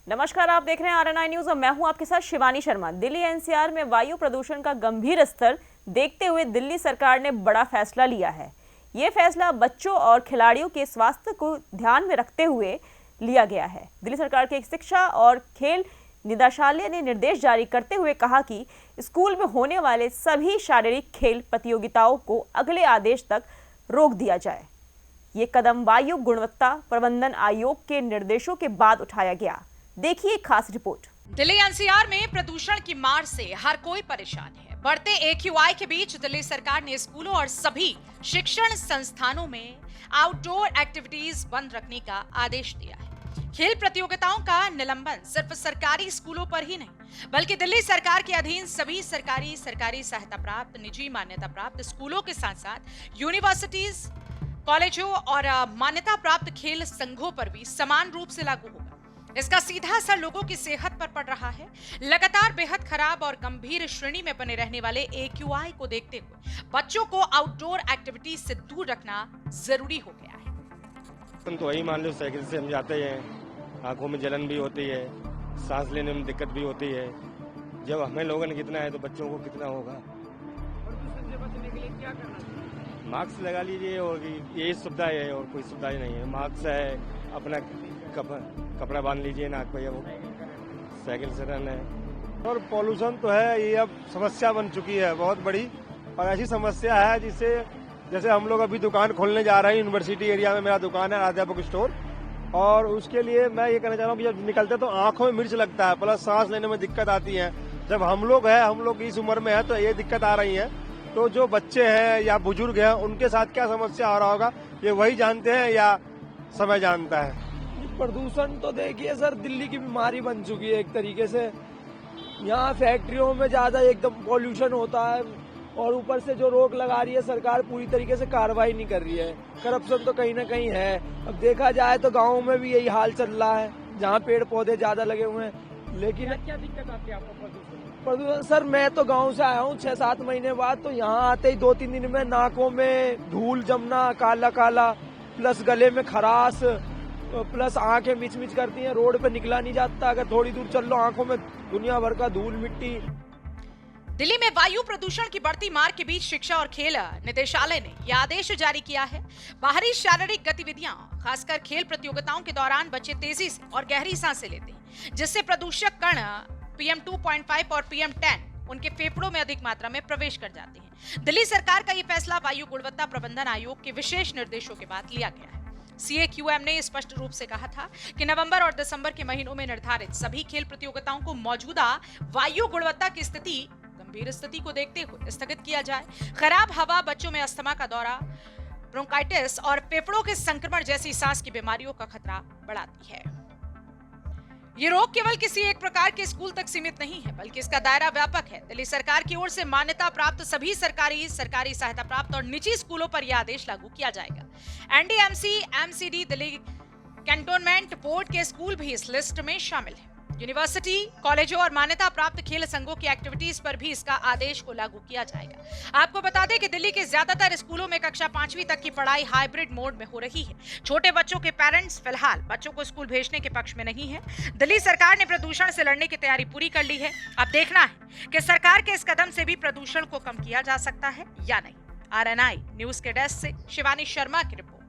नमस्कार, आप देख रहे हैं आरएनआई न्यूज और मैं हूं आपके साथ शिवानी शर्मा। दिल्ली एनसीआर में वायु प्रदूषण का गंभीर स्तर देखते हुए दिल्ली सरकार ने बड़ा फैसला लिया है। ये फैसला बच्चों और खिलाड़ियों के स्वास्थ्य को ध्यान में रखते हुए लिया गया है। दिल्ली सरकार के शिक्षा और खेल निदेशालय ने निर्देश जारी करते हुए कहा कि स्कूल में होने वाले सभी शारीरिक खेल प्रतियोगिताओं को अगले आदेश तक रोक दिया जाए। ये कदम वायु गुणवत्ता प्रबंधन आयोग के निर्देशों के बाद उठाया गया। देखिए खास रिपोर्ट। दिल्ली एनसीआर में प्रदूषण की मार से हर कोई परेशान है। बढ़ते AQI के बीच दिल्ली सरकार ने स्कूलों और सभी शिक्षण संस्थानों में आउटडोर एक्टिविटीज बंद रखने का आदेश दिया है। खेल प्रतियोगिताओं का निलंबन सिर्फ सरकारी स्कूलों पर ही नहीं, बल्कि दिल्ली सरकार के अधीन सभी सरकारी सहायता प्राप्त, निजी मान्यता प्राप्त स्कूलों के साथ साथ यूनिवर्सिटीज, कॉलेजों और मान्यता प्राप्त खेल संघों पर भी समान रूप से लागू होगा। इसका सीधा असर लोगों की सेहत पर पड़ रहा है। लगातार बेहद खराब और गंभीर श्रेणी में बने रहने वाले AQI को देखते हुए बच्चों को आउटडोर एक्टिविटीज से दूर रखना जरूरी हो गया है। तुम तो वही मान लो, साइकिल से हम जाते हैं, आंखों में जलन भी होती है, सांस लेने में दिक्कत भी होती है। जब हमें लोगों ने कितना है तो बच्चों को कितना होगा। प्रदूषण से बचने के लिए क्या करना चाहिए? मास्क लगा लीजिए और यही सुविधा है और कोई सुविधा ही नहीं है। मास्क है, अपना कपड़ा बांध लीजिए नाक पे, वो साइकिल से रहना है। और पॉल्यूशन तो है, ये अब समस्या बन चुकी है बहुत बड़ी, और ऐसी समस्या है जिससे जैसे हम लोग अभी दुकान खोलने जा रहे हैं यूनिवर्सिटी एरिया में। मेरा दुकान है अध्यापक स्टोर, और उसके लिए मैं ये कहना चाह रहा हूँ कि जब निकलते तो आंखों में मिर्च लगता है, प्लस सांस लेने में दिक्कत आती है। जब हम लोग इस उम्र में है तो ये दिक्कत आ रही है, तो जो बच्चे हैं या बुजुर्ग हैं उनके साथ क्या समस्या आ रहा होगा ये वही जानते हैं या समय जानता है। प्रदूषण तो देखिए सर, दिल्ली की बीमारी बन चुकी है एक तरीके से। यहाँ फैक्ट्रियों में ज्यादा एकदम पॉल्यूशन होता है, और ऊपर से जो रोक लगा रही है सरकार, पूरी तरीके से कार्रवाई नहीं कर रही है। करप्शन तो कहीं ना कहीं है। अब देखा जाए तो गाँव में भी यही हाल चल रहा है, जहाँ पेड़ पौधे ज्यादा लगे हुए हैं। लेकिन क्या दिक्कत आती है आपको प्रदूषण? सर मैं तो गांव से आया हूँ 6-7 महीने बाद, तो यहाँ आते ही 2-3 दिन में नाकों में धूल जमना, काला काला, प्लस गले में खराश, प्लस आंखें मिच मिच करती हैं। रोड पे निकला नहीं जाता, अगर थोड़ी दूर चल लो आंखों में दुनिया भर का धूल मिट्टी। दिल्ली में वायु प्रदूषण की बढ़ती मार के बीच शिक्षा और खेल निदेशालय ने यह आदेश जारी किया है। बाहरी शारीरिक गतिविधियां, खासकर खेल प्रतियोगिताओं के दौरान बच्चे तेजी से और गहरी सांसें लेते हैं, जिससे प्रदूषक कण PM2.5 और PM10 उनके फेफड़ों में अधिक मात्रा में प्रवेश कर जाते हैं। दिल्ली सरकार का यह फैसला वायु गुणवत्ता प्रबंधन आयोग के विशेष निर्देशों के बाद लिया गया है। CAQM ने स्पष्ट रूप से कहा था कि नवंबर और दिसंबर के महीनों में निर्धारित सभी खेल प्रतियोगिताओं को मौजूदा वायु गुणवत्ता की गंभीर स्थिति को देखते हुए स्थगित किया जाए। खराब हवा बच्चों में अस्थमा का दौरा, ब्रोंकाइटिस और फेफड़ों के संक्रमण जैसी सांस की बीमारियों का खतरा बढ़ाती है। ये रोग केवल किसी एक प्रकार के स्कूल तक सीमित नहीं है, बल्कि इसका दायरा व्यापक है। दिल्ली सरकार की ओर से मान्यता प्राप्त सभी सरकारी सहायता प्राप्त और निजी स्कूलों पर यह आदेश लागू किया जाएगा। NDMC, MCD, Delhi cantonment board के स्कूल भी इस लिस्ट में शामिल है। यूनिवर्सिटी, कॉलेजों और मान्यता प्राप्त खेल संघों की एक्टिविटीज पर भी इसका आदेश को लागू किया जाएगा। आपको बता दें कि दिल्ली के ज्यादातर स्कूलों में कक्षा 5वीं तक की पढ़ाई हाइब्रिड मोड में हो रही है। छोटे बच्चों के पेरेंट्स फिलहाल बच्चों को स्कूल भेजने के पक्ष में नहीं है। दिल्ली सरकार ने प्रदूषण से लड़ने की तैयारी पूरी कर ली है। अब देखना है कि सरकार के इस कदम से भी प्रदूषण को कम किया जा सकता है या नहीं। RNI न्यूज के डेस्क से शिवानी शर्मा की रिपोर्ट।